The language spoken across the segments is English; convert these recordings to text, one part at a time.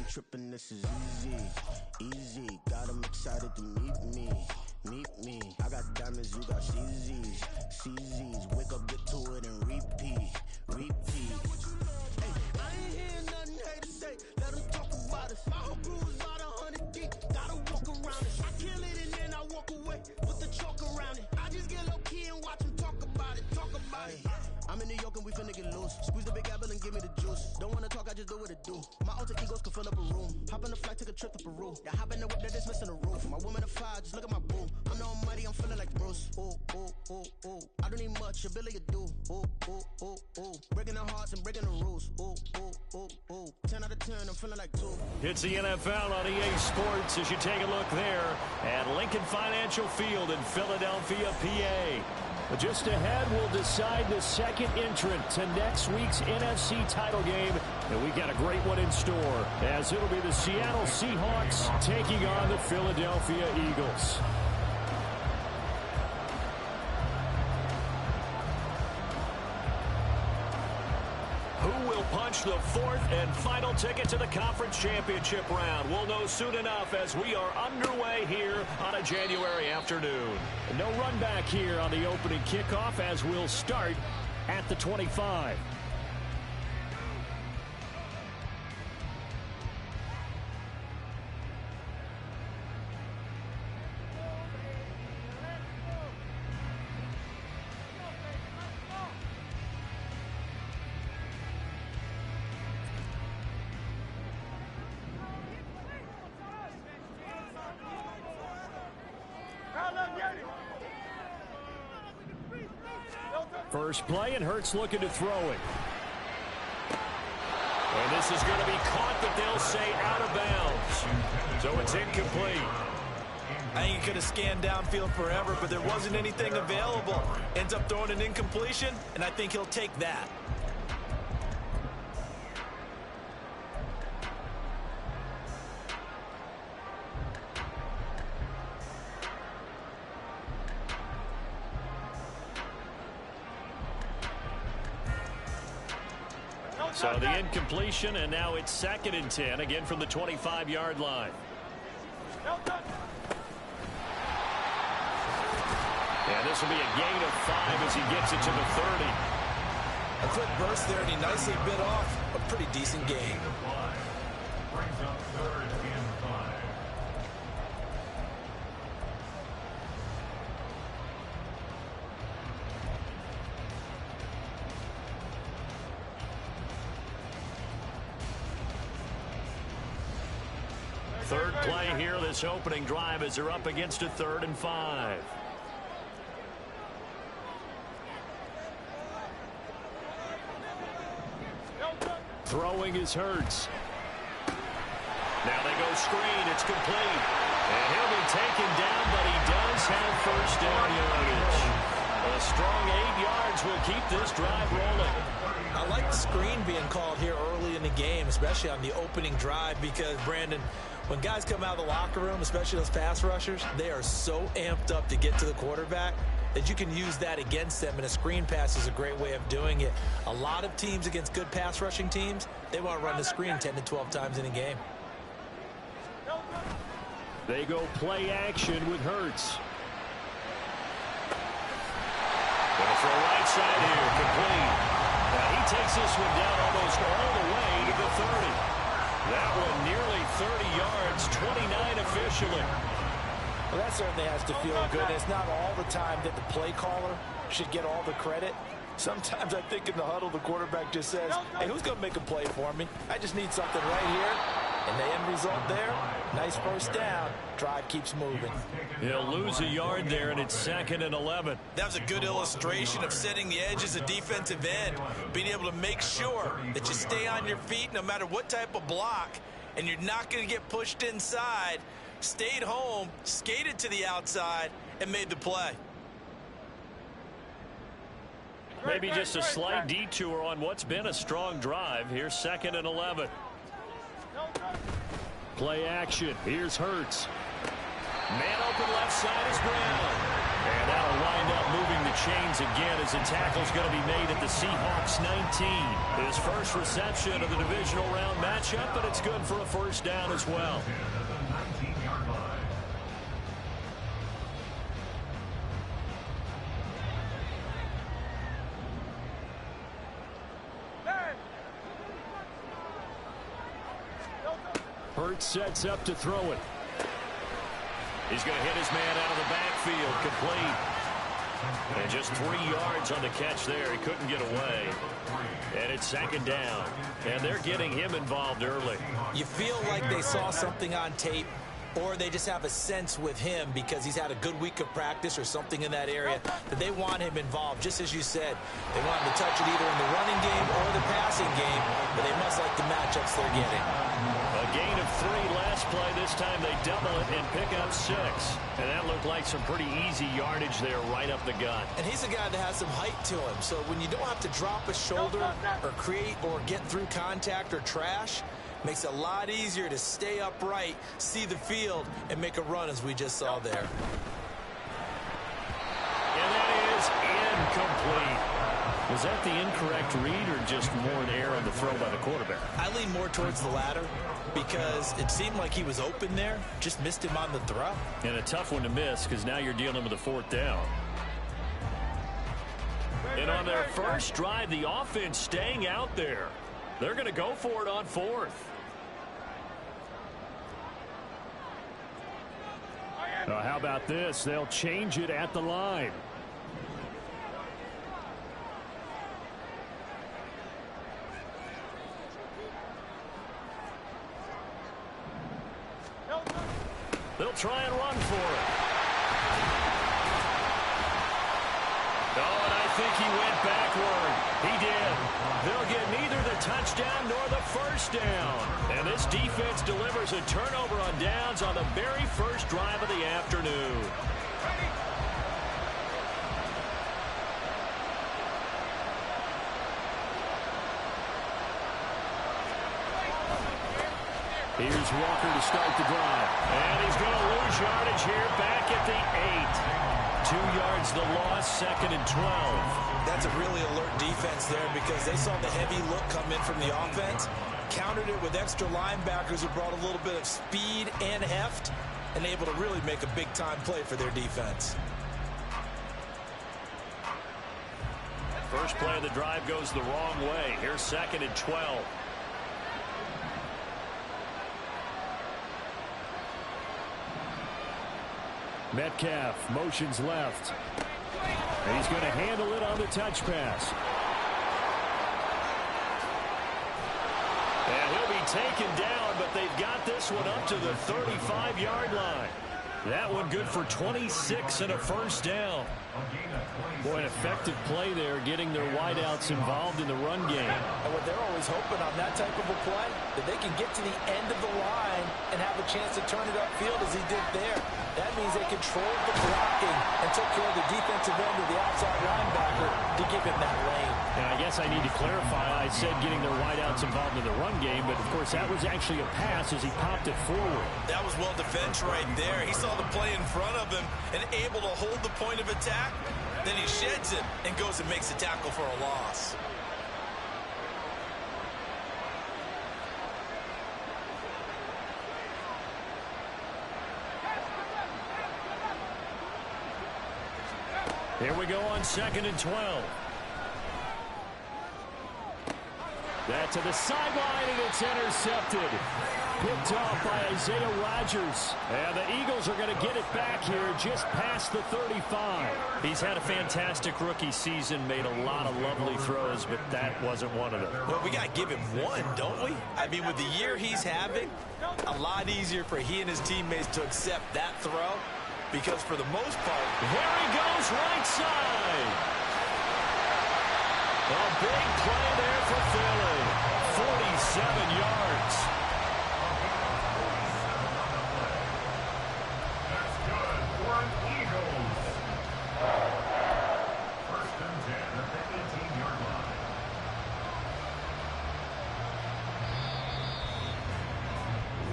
ain't tripping, this is easy, easy. Got 'em excited to meet me. I got diamonds, you got CZs. Wake up, get to it, and repeat. Hey, I ain't hearing nothing haters say. Let 'em talk about us. My whole crew is about 100 deep. Gotta walk around it. I kill it and then I walk away with the chalk around it. I just get low key and watch 'em talk about it. I'm in New York and we finna get loose. Squeeze the big apple and give me the juice. Don't wanna talk, I just do what it do. My alter egos can fill up a room. Hop on the flight, take a trip to Peru. Yeah, hop in the whip that is missing the roof. My woman a fire, just look at my boo. I'm the almighty, I'm feeling like Bruce. Ooh. I don't need much, ability to do. Ooh. Breaking the hearts and breaking the rules. Ooh. 10 out of 10, I'm feeling like 2. It's the NFL on EA Sports as you take a look there at Lincoln Financial Field in Philadelphia, PA. Just ahead, we'll decide the second entrant to next week's NFC title game. And we got a great one in store, as it'll be the Seattle Seahawks taking on the Philadelphia Eagles. Who will punch the fourth and final ticket to the conference championship round? We'll know soon enough as we are underway here on a January afternoon. No run back here on the opening kickoff as we'll start at the 25. First play, and Hurts looking to throw it. And this is going to be caught, but they'll say out of bounds. So it's incomplete. I think he could have scanned downfield forever, but there wasn't anything available. Ends up throwing an incompletion, and I think he'll take that. So the incompletion, and now it's 2nd and 10, again from the 25-yard line. And this will be a gain of 5 as he gets it to the 30. A quick burst there, and he nicely bit off a pretty decent gain. Brings up 3rd and 5. Third play here, this opening drive, as they're up against a 3rd and 5. Throwing is Hurts. Now they go screen. It's complete. And he'll be taken down, but he does have first down yardage. A strong 8 yards will keep this drive rolling. I like the screen being called here early in the game, especially on the opening drive, because, Brandon, when guys come out of the locker room, especially those pass rushers, they are so amped up to get to the quarterback that you can use that against them, and a screen pass is a great way of doing it. A lot of teams against good pass rushing teams, they want to run the screen 10 to 12 times in a game. They go play action with Hurts. Gonna throw right side here, complete. Now he takes this one down almost all the way to the 30. That one nearly 30 yards, 29 officially. Well, that certainly has to feel good. It's not all the time that the play caller should get all the credit. Sometimes I think in the huddle, the quarterback just says, hey, who's going to make a play for me? I just need something right here. And the end result there, nice first down. Drive keeps moving. He'll lose a yard there, and it's 2nd and 11. That was a good illustration of setting the edge as a defensive end, being able to make sure that you stay on your feet no matter what type of block, and you're not going to get pushed inside. Stayed home, skated to the outside, and made the play. Maybe just a slight detour on what's been a strong drive. Here's 2nd and 11. Play action. Here's Hurts. Man open left side is Brown. And that'll wind up moving the chains again as the tackle's going to be made at the Seahawks Seahawks 19. His first reception of the divisional round matchup, but it's good for a first down as well. Hurts sets up to throw it. He's going to hit his man out of the backfield, complete. And just 3 yards on the catch there. He couldn't get away. And it's second down. And they're getting him involved early. You feel like they saw something on tape, or they just have a sense with him because he's had a good week of practice or something in that area that they want him involved. Just as you said, they want him to touch it either in the running game or the passing game, but they must like the matchups they're getting. A gain of 3 last play. This time they double it and pick up 6. And that looked like some pretty easy yardage there right up the gut. And he's a guy that has some height to him. So when you don't have to drop a shoulder or create or get through contact or trash, makes it a lot easier to stay upright, see the field, and make a run as we just saw there. And that is incomplete. Was that the incorrect read or just more an error on the throw by the quarterback? I lean more towards the latter because it seemed like he was open there, just missed him on the throw. And a tough one to miss because now you're dealing with a 4th down. And on their first drive, the offense staying out there. They're going to go for it on 4th. How about this? They'll change it at the line. They'll try and run for it. Oh, and I think he went backward. He did. They'll get neither the touchdown nor the first down. And this defense delivers a turnover on downs on the very first drive of the afternoon. Here's Walker to start the drive. And he's going to lose yardage here back at the 8. 2 yards the loss, 2nd and 12. That's a really alert defense there because they saw the heavy look come in from the offense, countered it with extra linebackers who brought a little bit of speed and heft, and able to really make a big-time play for their defense. First play of the drive goes the wrong way. Here's 2nd and 12. Metcalf motions left. And he's going to handle it on the touch pass. And he'll be taken down, but they've got this one up to the 35-yard line. That one good for 26 and a first down. Boy, an effective play there, getting their wideouts involved in the run game. And what they're always hoping on that type of a play, that they can get to the end of the line and have a chance to turn it upfield as he did there. That means they controlled the blocking and took care of the defensive end of the outside linebacker to give him that lane. And I guess I need to clarify, I said getting their wideouts involved in the run game, but of course that was actually a pass as he popped it forward. That was well defense right there. He saw the play in front of him and able to hold the point of attack. Then he sheds him and goes and makes a tackle for a loss. Here we go on 2nd and 12. That to the sideline, and it's intercepted. Picked off by Isaiah Rodgers. And the Eagles are going to get it back here just past the 35. He's had a fantastic rookie season, made a lot of lovely throws, but that wasn't one of them. Well, we got to give him one, don't we? I mean, with the year he's having, a lot easier for he and his teammates to accept that throw, because for the most part, here he goes right side. A big play there for Philly. 47 yards.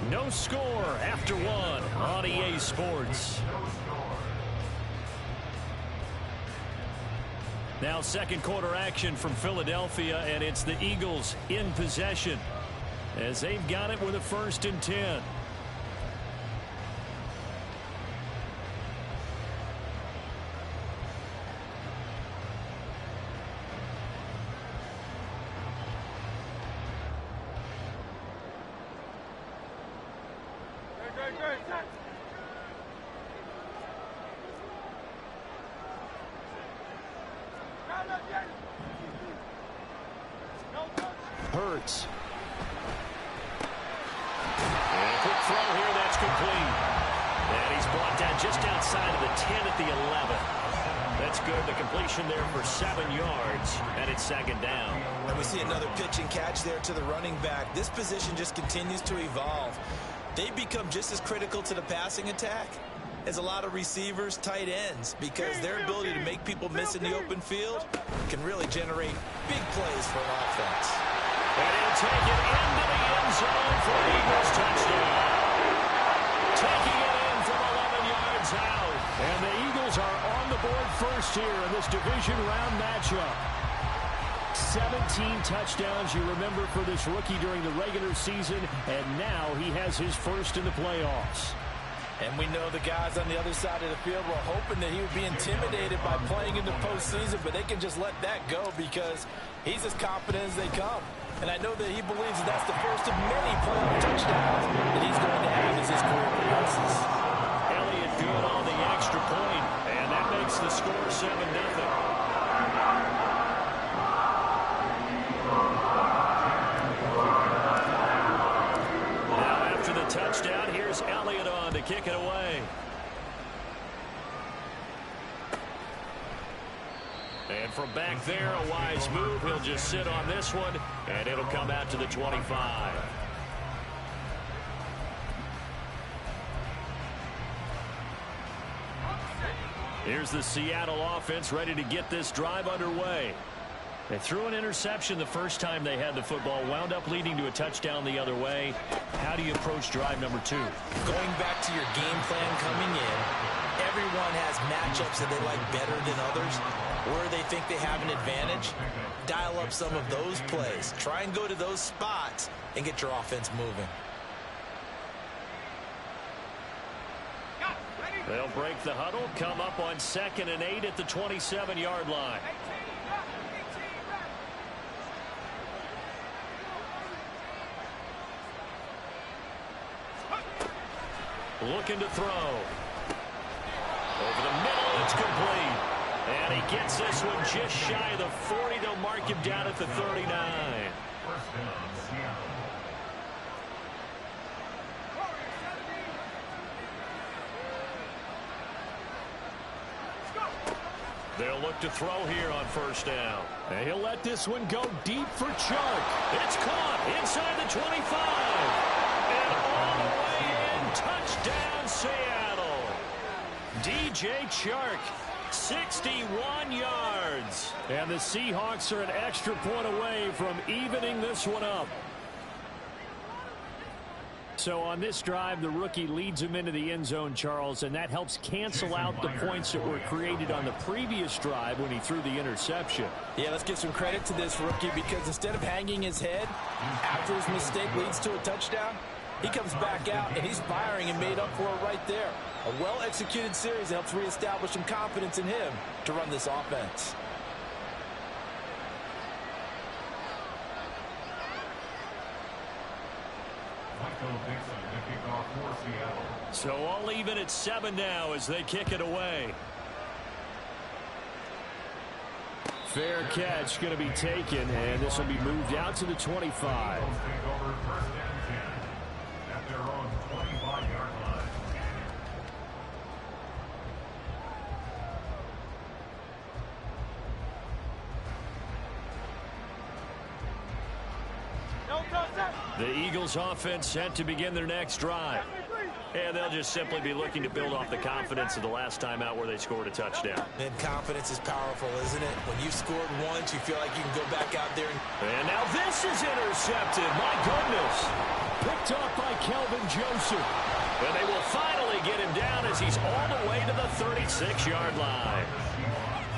No score after one on EA Sports. Now second quarter action from Philadelphia, and it's the Eagles in possession as they've got it with a 1st and 10. Hurts. And a quick throw here, that's complete. And he's brought down just outside of the 10 at the 11. That's good. The completion there for 7 yards, and it's 2nd down. And we see another pitch and catch there to the running back. This position just continues to evolve. They become just as critical to the passing attack as a lot of receivers, tight ends, because their ability to make people miss in the open field can really generate big plays for an offense. And he'll take it into the end zone for the Eagles touchdown. Taking it in from 11 yards out. And the Eagles are on the board first here in this division round matchup. 17 touchdowns, you remember, for this rookie during the regular season, and now he has his first in the playoffs. And we know the guys on the other side of the field were hoping that he would be intimidated by playing in the postseason, but they can just let that go because he's as confident as they come. And I know that he believes that that's the first of many playoff touchdowns that he's going to have as his career progresses. Elliott good on the extra point, and that makes the score 7-0. Touchdown. Here's Elliott on to kick it away. And from back there, a wise move. He'll just sit on this one, and it'll come out to the 25. Here's the Seattle offense ready to get this drive underway. They threw an interception the first time they had the football, wound up leading to a touchdown the other way. How do you approach drive number 2? Going back to your game plan coming in, everyone has matchups that they like better than others, where they think they have an advantage. Dial up some of those plays. Try and go to those spots and get your offense moving. They'll break the huddle, come up on 2nd and 8 at the 27-yard line. Looking to throw. Over the middle, it's complete. And he gets this one just shy of the 40. They'll mark him down at the 39. They'll look to throw here on 1st down. And he'll let this one go deep for Chark. It's caught inside the 25. And all the way in, touchdown Seattle. DJ Chark, 61 yards. And the Seahawks are an extra point away from evening this one up. So on this drive, the rookie leads him into the end zone, Charles, and that helps cancel out the points that were created on the previous drive when he threw the interception. Yeah, let's give some credit to this rookie because instead of hanging his head after his mistake leads to a touchdown, he comes back out and he's firing and made up for it right there. A well-executed series helps reestablish some confidence in him to run this offense. So all even at 7 now as they kick it away. Fair catch going to be taken, and this will be moved out to the 25. At their own 25-yard line. The Eagles offense set to begin their next drive. And they'll just simply be looking to build off the confidence of the last time out where they scored a touchdown. And confidence is powerful, isn't it? When you've scored once, you feel like you can go back out there. And now this is intercepted. My goodness. Picked off by Kelvin Joseph. And they will finally get him down as he's all the way to the 36-yard line.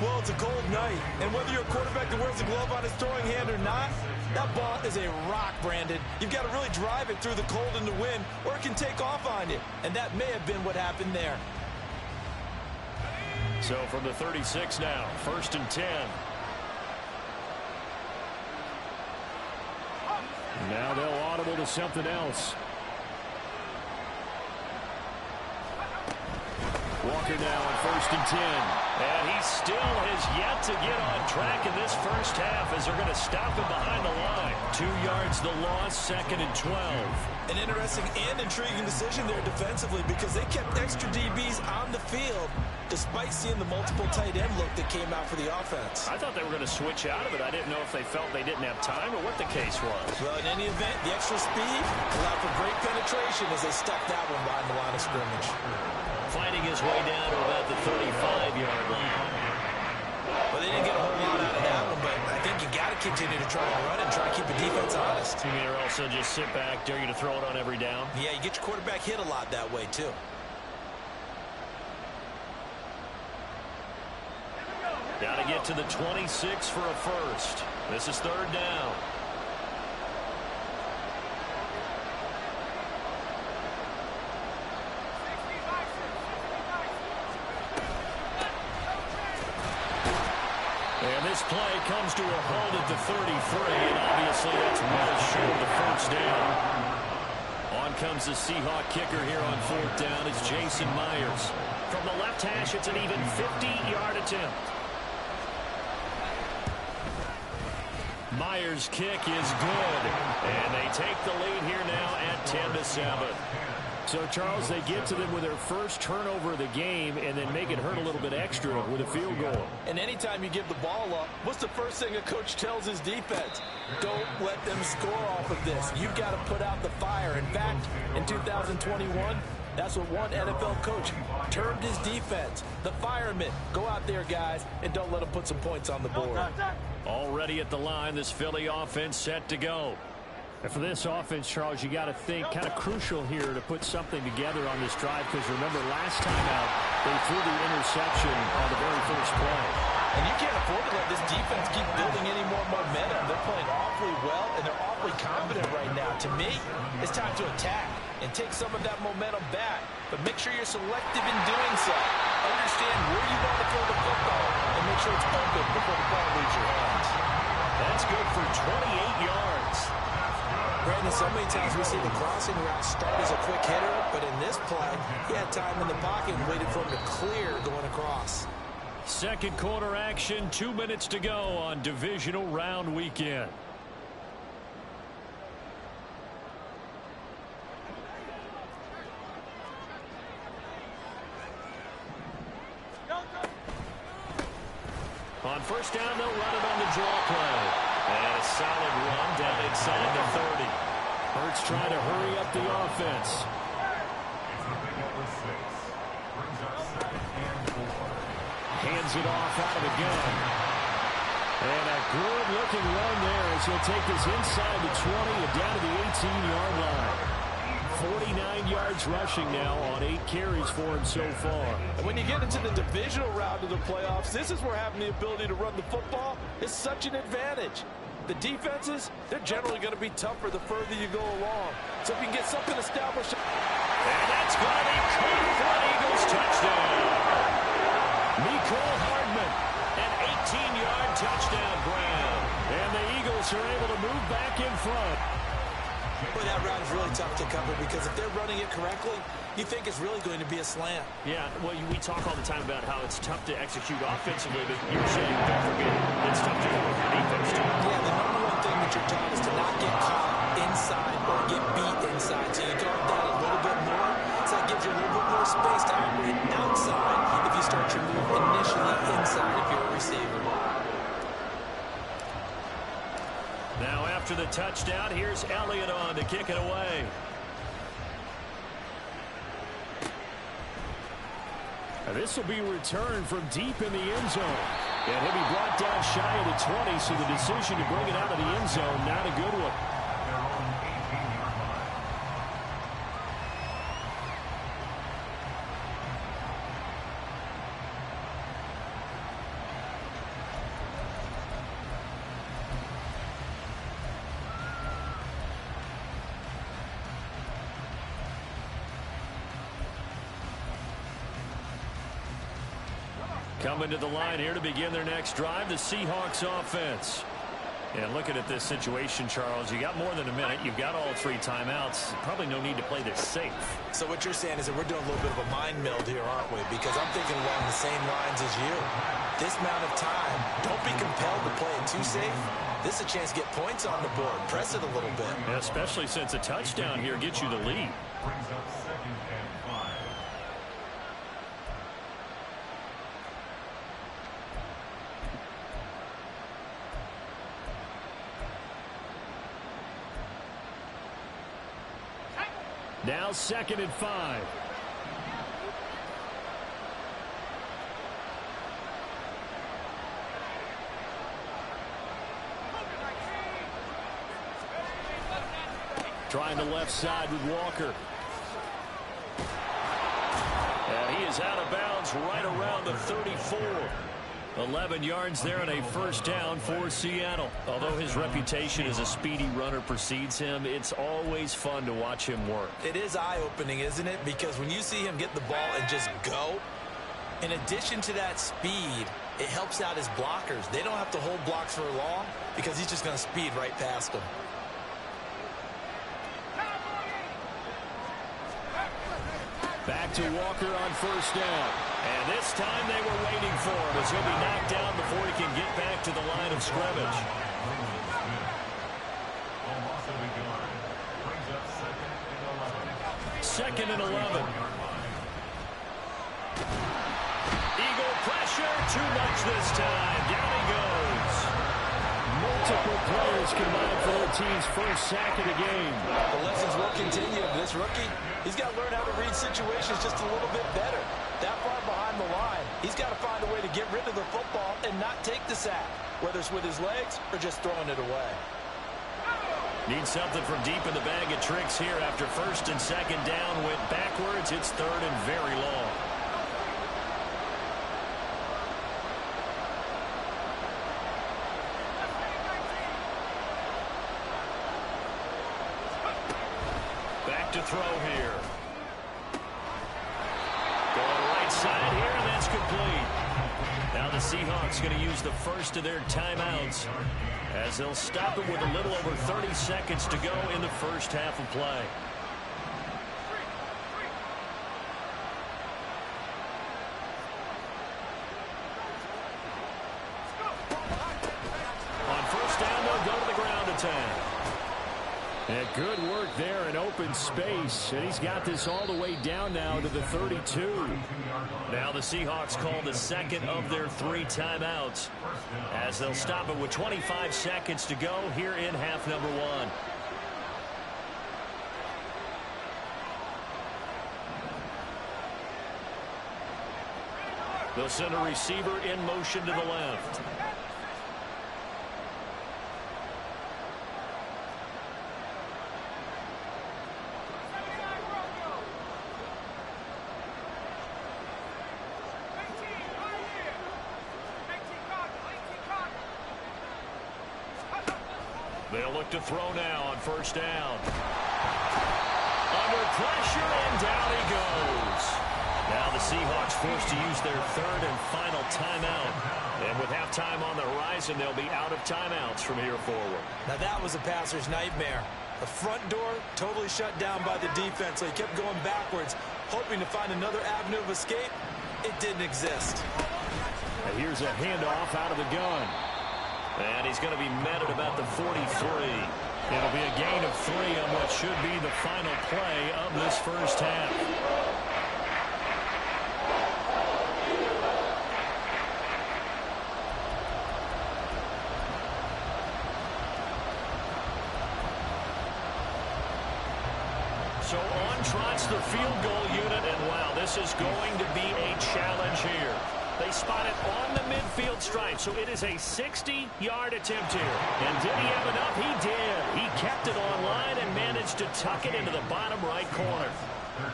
Well, it's a cold night, and whether you're a quarterback that wears a glove on his throwing hand or not, that ball is a rock, Brandon. You've got to really drive it through the cold and the wind, or it can take off on you, and that may have been what happened there. So from the 36 now, 1st and 10. Now they'll audible to something else. Walker now on 1st and 10. And he still has yet to get on track in this first half as they're going to stop him behind the line. 2 yards the loss, 2nd and 12. An interesting and intriguing decision there defensively because they kept extra DBs on the field despite seeing the multiple tight end look that came out for the offense. I thought they were going to switch out of it. I didn't know if they felt they didn't have time or what the case was. Well, in any event, the extra speed allowed for great penetration as they stuck that one behind the line of scrimmage. Fighting his way down to about the 35-yard line. Well, they didn't get a whole lot out of that one, but I think you got to continue to try and run and try to keep the defense honest. You mean also just sit back, dare you to throw it on every down? Yeah, you get your quarterback hit a lot that way, too. Got to get to the 26 for a first. This is 3rd down. And this play comes to a hold at the 33, and obviously that's well short of the first down. On comes the Seahawk kicker here on 4th down. It's Jason Myers. From the left hash, it's an even 50-yard attempt. Myers' kick is good, and they take the lead here now at 10-7. So, Charles, they get to them with their first turnover of the game and then make it hurt a little bit extra with a field goal. And anytime you give the ball up, what's the first thing a coach tells his defense? Don't let them score off of this. You've got to put out the fire. In fact, in 2021, that's what one NFL coach termed his defense. The firemen. Go out there, guys, and don't let them put some points on the board. Already at the line, this Philly offense set to go. And for this offense, Charles, you got to think kind of crucial here to put something together on this drive because remember last time out they threw the interception on the very first play. And you can't afford to let this defense keep building any more momentum. They're playing awfully well and they're awfully confident right now. To me, it's time to attack and take some of that momentum back. But make sure you're selective in doing so. Understand where you want to throw the football and make sure it's open before the ball leaves your hands. That's good for 28 yards. Brandon, so many times we see the crossing route start as a quick hitter, but in this play, he had time in the pocket and waited for him to clear going across. Second quarter action, 2 minutes to go on divisional round weekend. On first down, they'll run it on the draw play. And a solid run down inside the 30. Hurts trying to hurry up the offense. Hands it off out of the gun. And a good-looking run there as he'll take this inside the 20 and down to the 18-yard line. 49 yards rushing now on 8 carries for him so far. And when you get into the divisional round of the playoffs, this is where having the ability to run the football is such an advantage. The defenses, they're generally going to be tougher the further you go along. So if you can get something established. And that's going to be caught for an Eagles touchdown. Mecole Hardman, an 18-yard touchdown grab. And the Eagles are able to move back in front. Boy, that route is really tough to cover because if they're running it correctly, you think it's really going to be a slant. Yeah, well, we talk all the time about how it's tough to execute offensively, but you're saying, don't forget, it's tough to cover for defense, too. Yeah, the number one thing that you're taught is to not get caught inside or get beat inside. So you guard that a little bit more. So that gives you a little bit more space to operate outside if you start your move initially inside if you're a receiver. Now after the touchdown, here's Elliott on to kick it away. And this will be returned from deep in the end zone. And he'll be brought down shy of the 20, so the decision to bring it out of the end zone, not a good one. Coming to the line here to begin their next drive, the Seahawks offense. And looking at this situation, Charles, you got more than a minute. You've got all 3 timeouts. Probably no need to play this safe. So what you're saying is that we're doing a little bit of a mind meld here, aren't we? Because I'm thinking along the same lines as you. This amount of time, don't be compelled to play it too safe. This is a chance to get points on the board. Press it a little bit. Yeah, especially since a touchdown here gets you the lead. Brings up 2nd and 5. Now 2nd and 5. Trying the left side with Walker. And he is out of bounds right around the 34. 11 yards there and a first down for Seattle. Although his reputation as a speedy runner precedes him, it's always fun to watch him work. It is eye-opening, isn't it? Because when you see him get the ball and just go, in addition to that speed, it helps out his blockers. They don't have to hold blocks for long because he's just going to speed right past them. Back to Walker on first down. And this time they were waiting for him as he'll be knocked down before he can get back to the line of scrimmage. Second and 11. Eagle pressure, too much this time. Down he goes. Multiple players combined for their team's first sack of the game. The lessons will continue. This rookie, he's got to learn how to read situations just a little bit better. That far behind the line, he's got to find a way to get rid of the football and not take the sack, whether it's with his legs or just throwing it away. Needs something from deep in the bag of tricks here after first and second down. Went backwards. It's third and very long. Back to throw here. Going right side here, and that's complete. Now the Seahawks going to use the first of their timeouts as they'll stop it with a little over 30 seconds to go in the first half of play. On first down, they'll go to the ground attack. And good work there in open space. And he's got this all the way down now to the 32. Now the Seahawks call the second of their 3 timeouts as they'll stop it with 25 seconds to go here in half number 1. They'll send a receiver in motion to the left. They'll look to throw now on first down. Under pressure, and down he goes. Now the Seahawks forced to use their third and final timeout. And with halftime on the horizon, they'll be out of timeouts from here forward. Now that was a passer's nightmare. The front door totally shut down by the defense, so he kept going backwards, hoping to find another avenue of escape. It didn't exist. And here's a handoff out of the gun. And he's going to be met at about the 43. It'll be a gain of 3 on what should be the final play of this first half. So on trots the field goal unit, and wow, this is going to be a challenge here. They spot it on the midfield stripe, so it is a 60-yard attempt here. And did he have enough? He did. He kept it on line and managed to tuck it into the bottom right corner.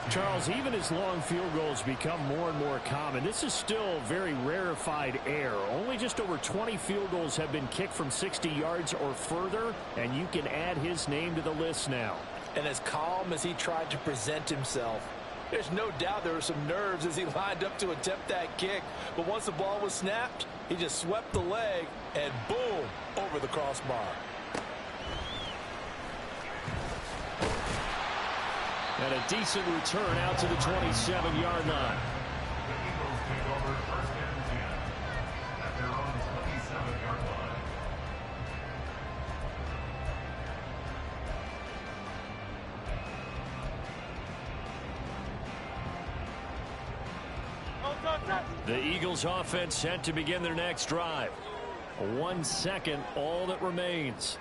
Charles, even as long field goals become more and more common, this is still very rarefied air. Only just over 20 field goals have been kicked from 60 yards or further, and you can add his name to the list now. And as calm as he tried to present himself, There's no doubt there were some nerves as he lined up to attempt that kick. But once the ball was snapped, he just swept the leg and boom, over the crossbar. And a decent return out to the 27-yard line. The Eagles take over first and 10 at their own 27-yard line. The Eagles offense set to begin their next drive. 1 second, all that remains.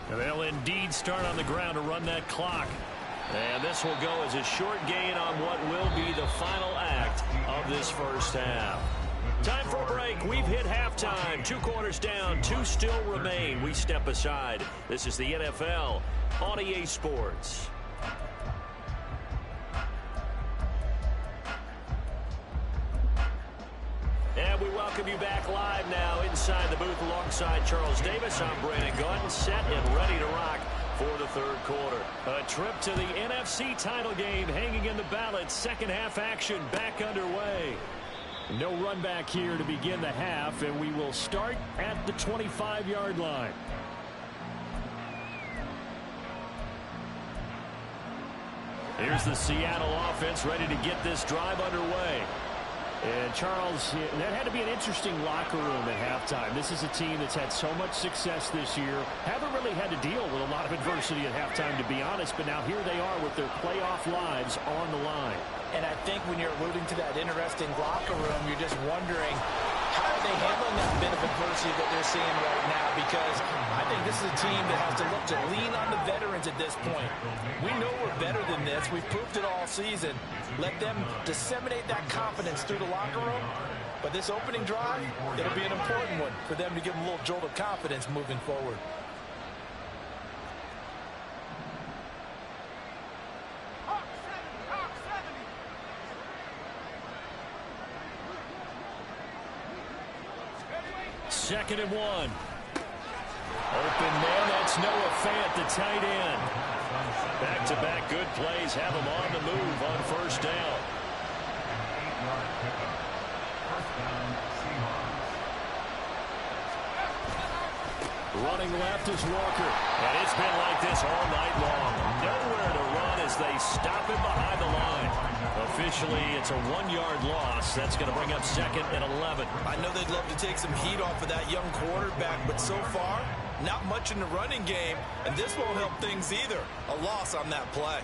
And they'll indeed start on the ground to run that clock. And this will go as a short gain on what will be the final act of this first half. Time for a break. We've hit halftime. 2 quarters down, 2 still remain. We step aside. This is the NFL on EA Sports. And we welcome you back live now inside the booth alongside Charles Davis. I'm Brandon Gaudin, set and ready to rock for the third quarter. A trip to the NFC title game hanging in the balance. Second half action back underway. No run back here to begin the half, and we will start at the 25-yard line. Here's the Seattle offense ready to get this drive underway. And Charles, that had to be an interesting locker room at halftime. This is a team that's had so much success this year. Haven't really had to deal with a lot of adversity at halftime, to be honest, but now here they are with their playoff lives on the line. And I think when you're alluding to that interesting locker room, you're just wondering how are they handling that bit of adversity that they're seeing right now, because I think this is a team that has to look to lean on the veterans at this point. We know we're better than this. We've proved it all season. Let them disseminate that confidence through the locker room. But this opening drive, it'll be an important one for them to give them a little jolt of confidence moving forward. Second and 1. Open man, that's Noah Fant, the tight end. Back-to-back good plays have him on the move on first down. An 8-yard pickup. First down, Seahawks. Running left is Walker. And it's been like this all night long. Nowhere to run as they stop him behind the line. Officially, it's a 1-yard loss. That's going to bring up second and 11. I know they'd love to take some heat off of that young quarterback, but so far, not much in the running game, and this won't help things either. A loss on that play.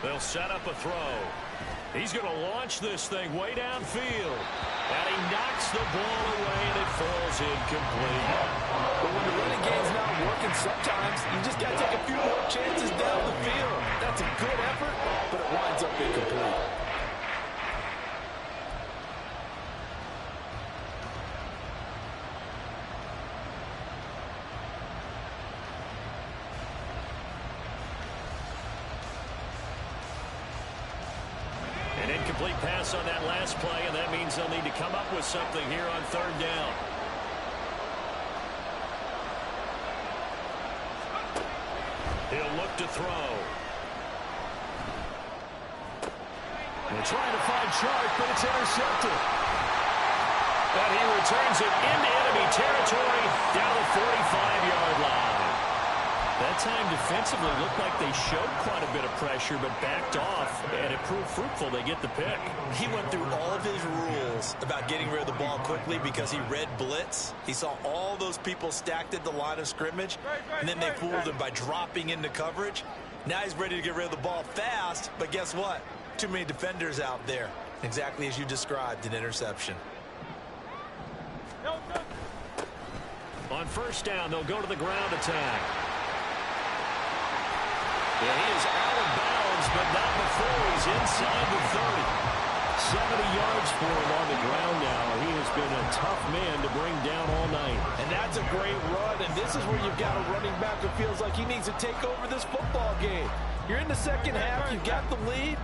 They'll set up a throw. He's going to launch this thing way downfield. And he knocks the ball away, and it falls incomplete. But when the running game's not working, sometimes you just got to take a few more chances down the field. That's a good effort, but it winds up incomplete. Incomplete pass on that last play, and that means they'll need to come up with something here on third down. He'll look to throw. They're trying to find Chark, but it's intercepted. And he returns it into enemy territory down the 45-yard line. That time defensively looked like they showed quite a bit of pressure but backed off, and it proved fruitful. They get the pick. He went through all of his rules about getting rid of the ball quickly because he read blitz. He saw all those people stacked at the line of scrimmage, and then they fooled him by dropping into coverage. Now he's ready to get rid of the ball fast, but guess what? Too many defenders out there. Exactly as you described, an interception. On first down, they'll go to the ground attack. And he is out of bounds, but not before he's inside the 30. 70 yards for him on the ground now. He has been a tough man to bring down all night. And that's a great run, and this is where you've got a running back who feels like he needs to take over this football game. You're in the second half, you've got the lead,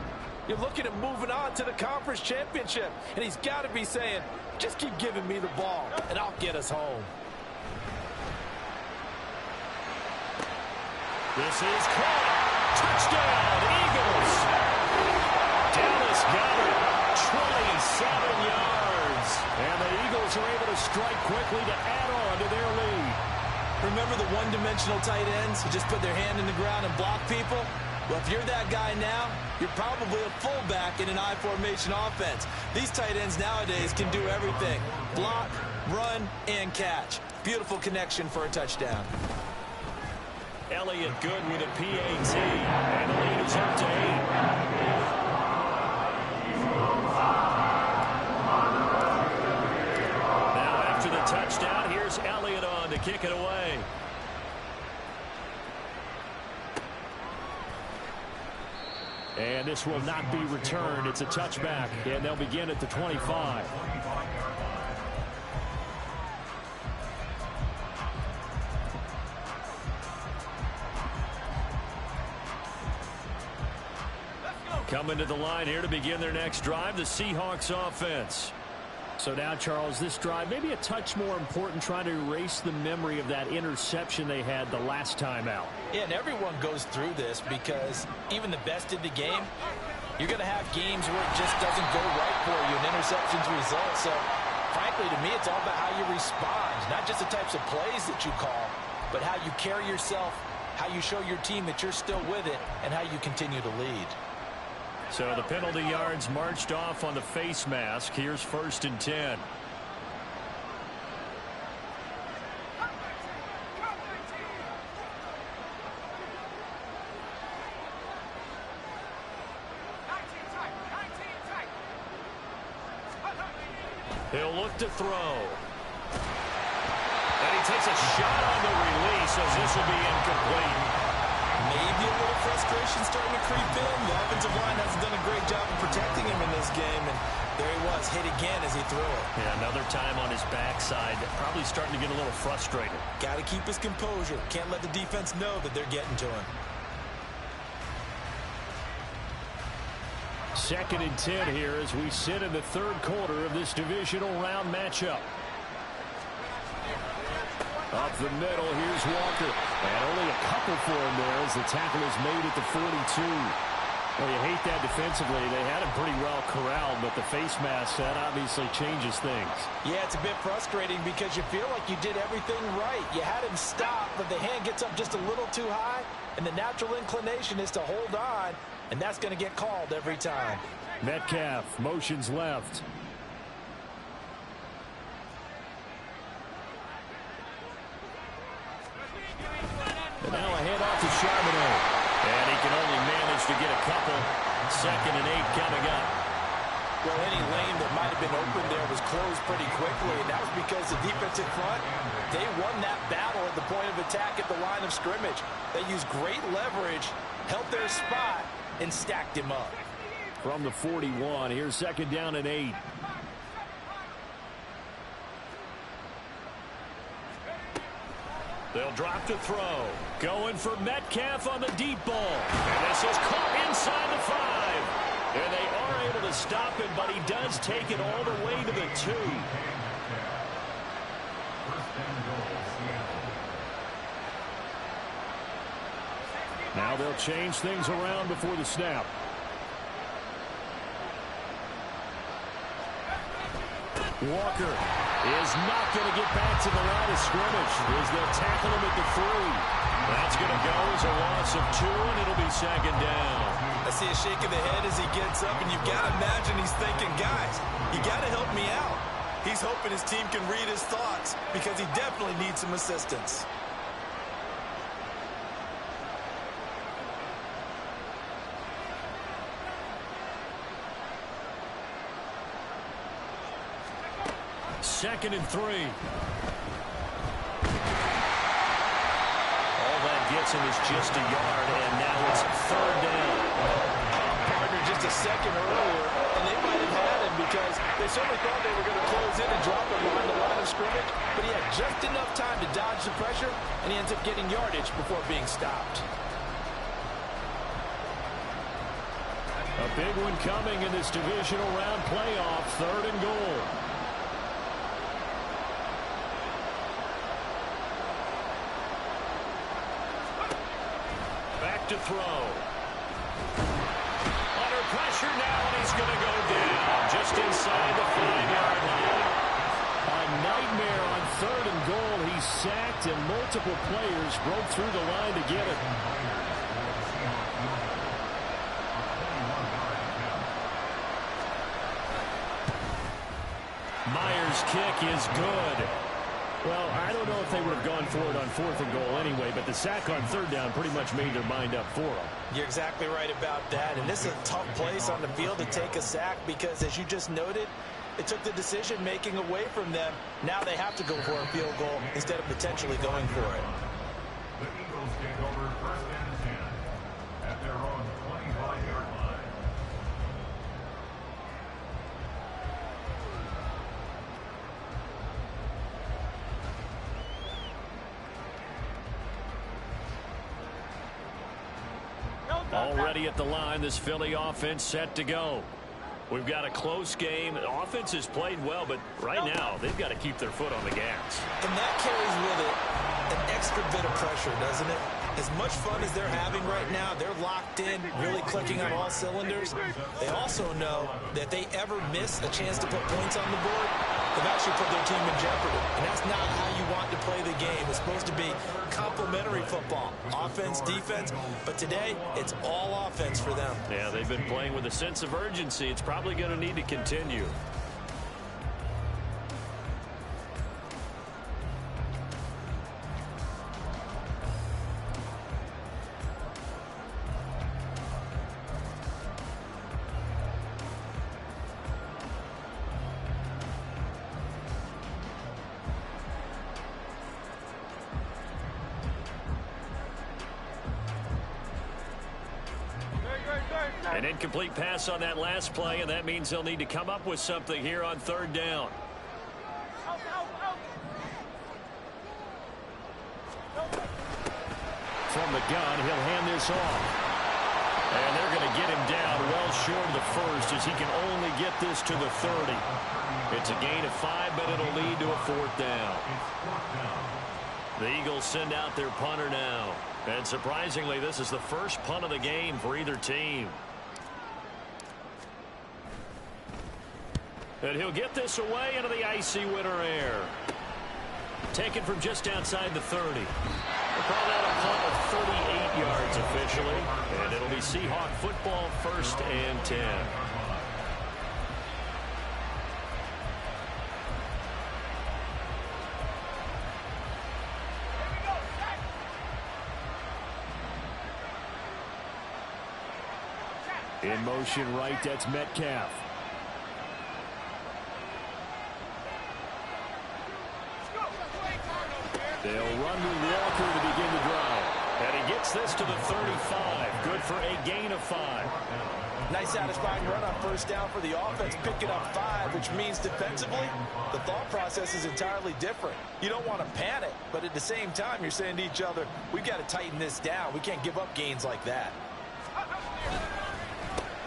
you're looking at moving on to the conference championship, and he's got to be saying, just keep giving me the ball, and I'll get us home. This is caught. Touchdown, Eagles. Dallas got it. 27 yards. And the Eagles are able to strike quickly to add on to their lead. Remember the one-dimensional tight ends who just put their hand in the ground and block people? Well, if you're that guy now, you're probably a fullback in an I formation offense. These tight ends nowadays can do everything. Block, run, and catch. Beautiful connection for a touchdown. Elliott good with a PAT. And the lead is up to 8. Now after the touchdown, here's Elliott on to kick it away. And this will not be returned. It's a touchback, and they'll begin at the 25. Coming to the line here to begin their next drive, the Seahawks offense. So now, Charles, this drive may be a touch more important, trying to erase the memory of that interception they had the last time out. Yeah, and everyone goes through this because even the best in the game, you're going to have games where it just doesn't go right for you, and interceptions result. So, frankly, to me, it's all about how you respond, not just the types of plays that you call, but how you carry yourself, how you show your team that you're still with it, and how you continue to lead. So the penalty yards marched off on the face mask. Here's 1st and 10. He'll look to throw. And he takes a shot on the release as this will be incomplete. Maybe a little frustration starting to creep in. The offensive line hasn't done a great job of protecting him in this game, and there he was, hit again as he threw it. Yeah, another time on his backside, probably starting to get a little frustrated. Got to keep his composure. Can't let the defense know that they're getting to him. 2nd and 10 here as we sit in the 3rd quarter of this divisional round matchup. Up the middle, here's Walker. And only a couple for him there as the tackle is made at the 42. Well, you hate that defensively. They had him pretty well corralled, but the face mask, that obviously changes things. Yeah, it's a bit frustrating because you feel like you did everything right. You had him stop, but the hand gets up just a little too high, and the natural inclination is to hold on, and that's going to get called every time. Metcalf motions left. And now a handoff to Charbonnet. And he can only manage to get a couple. 2nd and 8 coming up. Well, any lane that might have been open there was closed pretty quickly, and that was because the defensive front, they won that battle at the point of attack at the line of scrimmage. They used great leverage, held their spot, and stacked him up. From the 41, here's 2nd down and 8. They'll drop to throw. Going for Metcalf on the deep ball. And this is caught inside the 5. And they are able to stop him, but he does take it all the way to the 2. Now they'll change things around before the snap. Walker is not going to get back to the line of scrimmage as they'll tackle him at the 3. That's going to go as a loss of 2, and it'll be 2nd down. I see a shake of the head as he gets up, and you've got to imagine he's thinking, guys, you got to help me out. He's hoping his team can read his thoughts because he definitely needs some assistance. Second and 3. All that gets him is just a yard, and now it's 3rd down. Partner just a second earlier, and they might have had him because they certainly thought they were going to close in and drop him behind the line of scrimmage, but he had just enough time to dodge the pressure, and he ends up getting yardage before being stopped. A big one coming in this divisional round playoff, 3rd and goal. Back to throw. Under pressure now, and he's going to go down just inside the 5-yard line. A nightmare on 3rd and goal. He's sacked, and multiple players broke through the line to get it. Myers' kick is good. Well, I don't know if they would have gone for it on 4th and goal anyway, but the sack on 3rd down pretty much made their mind up for them. You're exactly right about that, and this is a tough place on the field to take a sack because, as you just noted, it took the decision-making away from them. Now they have to go for a field goal instead of potentially going for it. The Eagles take over 1st and 10 at their own 25-yard line. Already at the line, this Philly offense set to go. We've got a close game. The offense has played well, but right now they've got to keep their foot on the gas. And that carries with it an extra bit of pressure, doesn't it? As much fun as they're having right now, they're locked in, really clicking on all cylinders. They also know that if they ever miss a chance to put points on the board, they've actually put their team in jeopardy. And that's not how you want to play the game. It's supposed to be complementary football, offense, defense. But today, it's all offense for them. Yeah, they've been playing with a sense of urgency. It's probably going to need to continue. An incomplete pass on that last play, and that means they'll need to come up with something here on 3rd down. From the gun, he'll hand this off. And they're going to get him down well short of the 1st as he can only get this to the 30. It's a gain of 5, but it'll lead to a 4th down. The Eagles send out their punter now. And surprisingly, this is the first punt of the game for either team. And he'll get this away into the icy winter air. Taken from just outside the 30. We'll call that a punt of 38 yards officially. And it'll be Seahawk football, 1st and 10. In motion right, that's Metcalf. They'll run with Walker to begin the drive. And he gets this to the 35. Good for a gain of 5. Nice satisfying run on 1st down for the offense, picking up 5, which means defensively, the thought process is entirely different. You don't want to panic, but at the same time, you're saying to each other, we've got to tighten this down. We can't give up gains like that.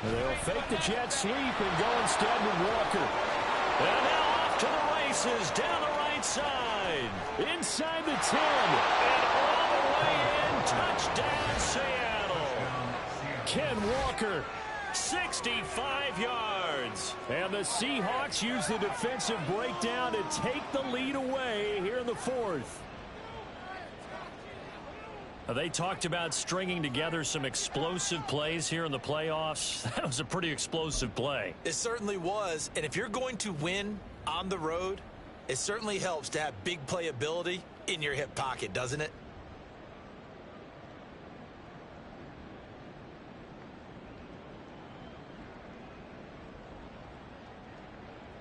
They'll fake the jet sweep and go instead with Walker. And now off to the races down the right side. Inside the 10. And all the way in. Touchdown, Seattle. Ken Walker, 65 yards. And the Seahawks use the defensive breakdown to take the lead away here in the 4th. They talked about stringing together some explosive plays here in the playoffs. That was a pretty explosive play. It certainly was. And if you're going to win on the road, it certainly helps to have big playability in your hip pocket, doesn't it?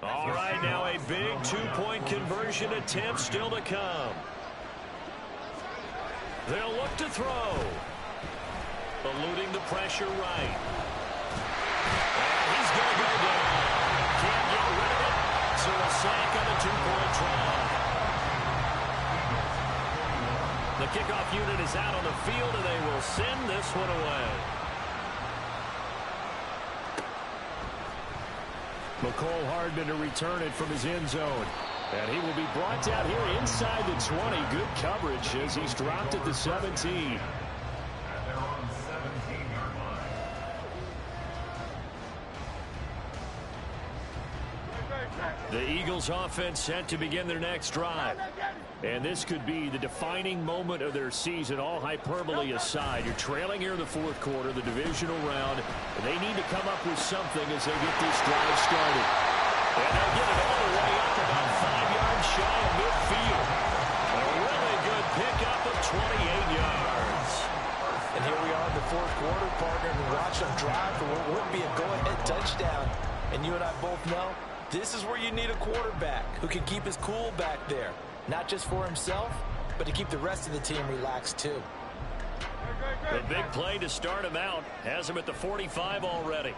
All right, now a big two-point conversion attempt still to come. They'll look to throw. Eluding the pressure right. And he's going to go down. Can't The kickoff unit is out on the field, and they will send this one away. McCole Hardman to return it from his end zone. And he will be brought down here inside the 20. Good coverage as he's dropped at the 17. The Eagles offense set to begin their next drive. And this could be the defining moment of their season, all hyperbole aside. You're trailing here in the fourth quarter, the divisional round. And they need to come up with something as they get this drive started. And they'll get it all the way up about 5 yards shy of midfield. A really good pickup of 28 yards. And here we are in the fourth quarter, partner, and watch them drive for what would be a go-ahead touchdown. And you and I both know this is where you need a quarterback who can keep his cool back there. Not just for himself, but to keep the rest of the team relaxed too. The big play to start him out has him at the 45 already.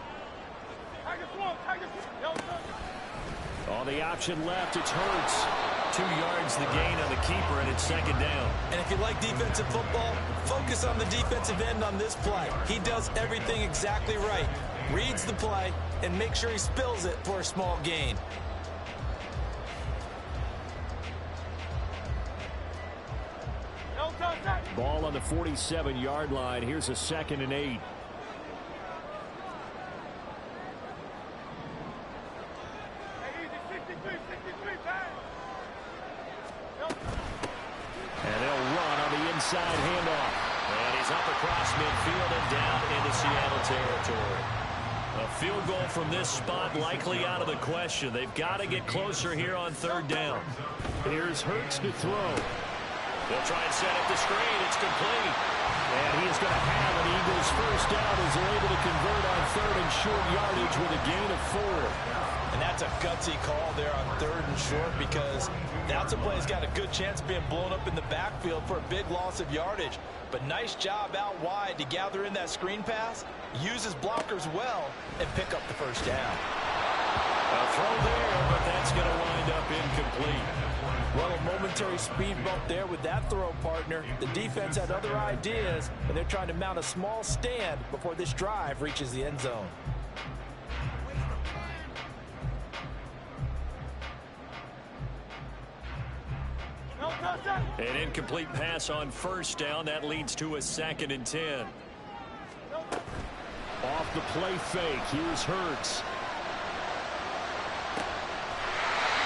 On the option left, it's Hurts. 2 yards the gain on the keeper, and it's second down. And if you like defensive football, focus on the defensive end on this play. He does everything exactly right. Reads the play and make sure he spills it for a small gain. Ball on the 47-yard line. Here's a 2nd and 8. And they'll run on the inside handoff. And he's up across midfield and down into Seattle territory. A field goal from this spot likely out of the question. They've got to get closer here on 3rd down. Here's Hurts to throw. They'll try and set up the screen. It's complete. And he is going to have an Eagles first down as they're able to convert on 3rd and short yardage with a gain of 4. And that's a gutsy call there on 3rd and short because that's a play that's got a good chance of being blown up in the backfield for a big loss of yardage. But nice job out wide to gather in that screen pass, use his blockers well, and pick up the first down. A throw there, but that's going to wind up incomplete. Well, a momentary speed bump there with that throw, partner. The defense had other ideas, and they're trying to mount a small stand before this drive reaches the end zone. An incomplete pass on first down. That leads to a 2nd and 10. Off the play fake. Here's Hurts.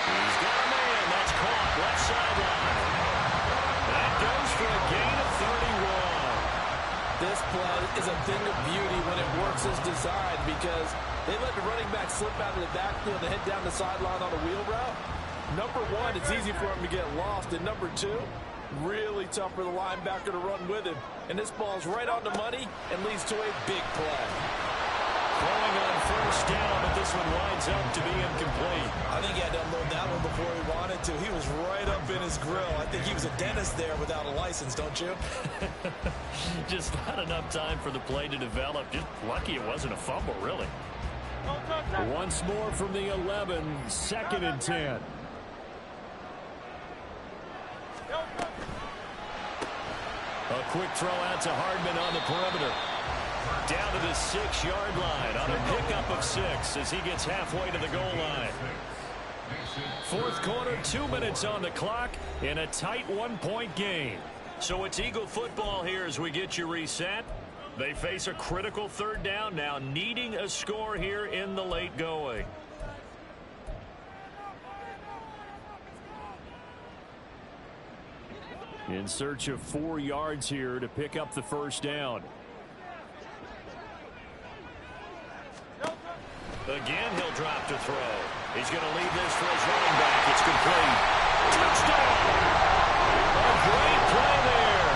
He's got a man. That's caught. Left sideline. That goes for a gain of 31. This play is a thing of beauty when it works as designed because they let the running back slip out of the backfield and head down the sideline on a wheel route. Number one, it's easy for him to get lost. And number two, really tough for the linebacker to run with him. And this ball's right on the money and leads to a big play. Throwing on first down, but this one winds up to be incomplete. I think he had to unload that one before he wanted to. He was right up in his grill. I think he was a dentist there without a license, don't you? Just not enough time for the play to develop. Just lucky it wasn't a fumble, really. Once more from the 11, 2nd and 10. A quick throw out to Hardman on the perimeter. Down to the 6-yard line on a pickup of 6 as he gets halfway to the goal line. Fourth quarter, 2 minutes on the clock in a tight 1-point game. So it's Eagle football here as we get you reset. They face a critical 3rd down now, needing a score here in the late going. In search of 4 yards here to pick up the first down. Again, he'll drop to throw. He's going to leave this for his running back. It's complete. Touchdown! A great play there.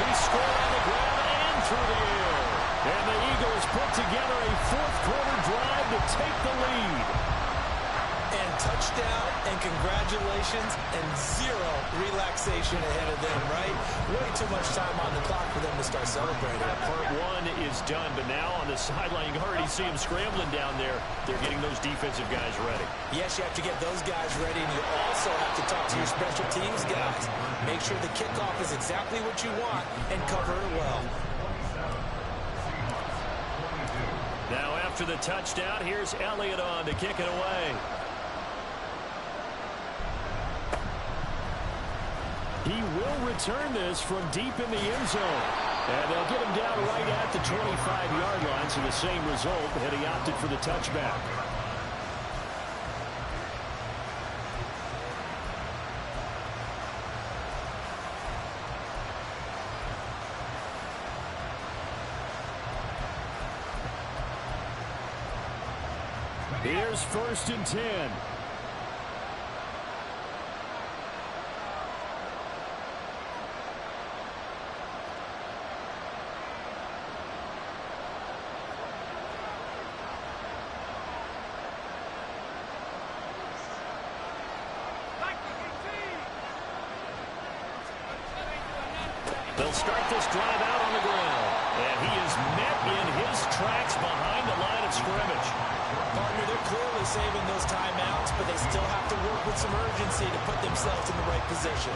He scored on the ground and through the air. And the Eagles put together a fourth-quarter drive to take the lead. And touchdown and congratulations and 0 relaxation ahead of them, right? Way too much time on the clock for them to start celebrating. Part 1 is done, but now on the sideline, you already see them scrambling down there. They're getting those defensive guys ready. Yes, you have to get those guys ready, and you also have to talk to your your special teams guys. Make sure the kickoff is exactly what you want and cover it well. Now after the touchdown, here's Elliott on to kick it away. He will return this from deep in the end zone. And they'll get him down right at the 25-yard line, so the same result, had he opted for the touchback. Here's 1st and 10. They'll start this drive out on the ground. And he is met in his tracks behind the line of scrimmage. Partner, they're clearly saving those timeouts, but they still have to work with some urgency to put themselves in the right position.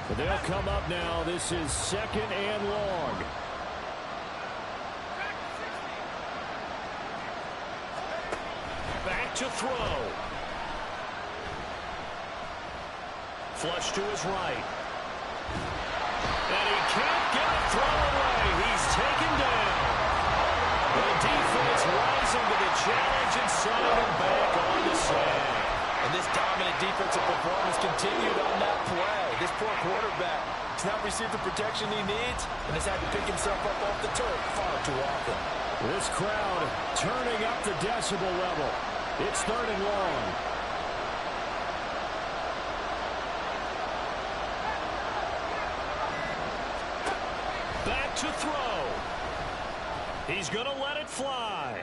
But they'll come up now. This is 2nd and long. Back to throw. Flush to his right. And he can't get a throw away. He's taken down. The defense rising to the challenge and sending him back on the sand. And this dominant defensive performance continued on that play. This poor quarterback has not received the protection he needs and has had to pick himself up off the turf far too often. This crowd turning up the decibel level. It's 3rd and long. Back to throw. He's going to let it fly.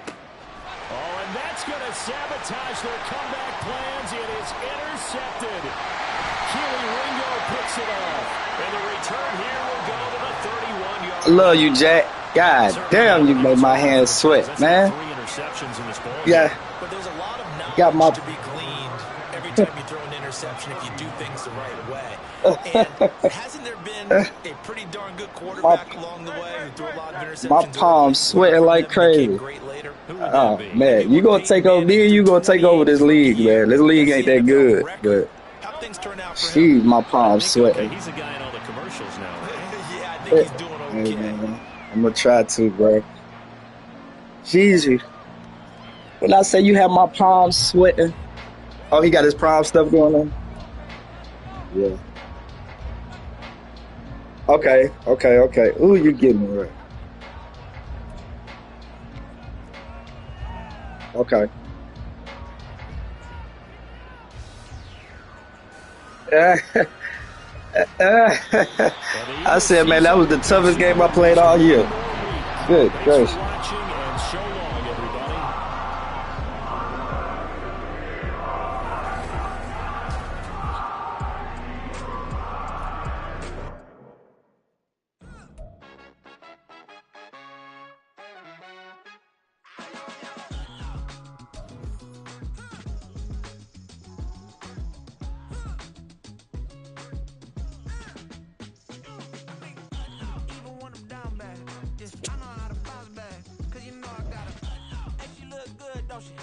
Oh, and that's going to sabotage their comeback plans. It is intercepted. Keely Ringo picks it off. And the return here will go to the 31-yard line. Love you, Jack. God damn, you made my hands sweat, man. 3 interceptions in this ball. Yeah. But there's a lot of Got my... knowledge to be gleaned every time you throw an interception if you do things the right way. And hasn't there been a pretty darn good quarterback along the way who threw a lot of interceptions? My palms sweating like crazy. Oh, man. You going to take over me or you going to take over this league, man? This league ain't that good. But, geez, my palms sweating. He's a guy in all the commercials now. Yeah, I think he's doing okay. Hey, man, I'm going to try to, bro. Jeez. When I say you have my palms sweating. Oh, he got his prom stuff going on? Yeah. Okay. Ooh, you getting me right. Okay. I said, man, that was the toughest game I played all year. Good gracious.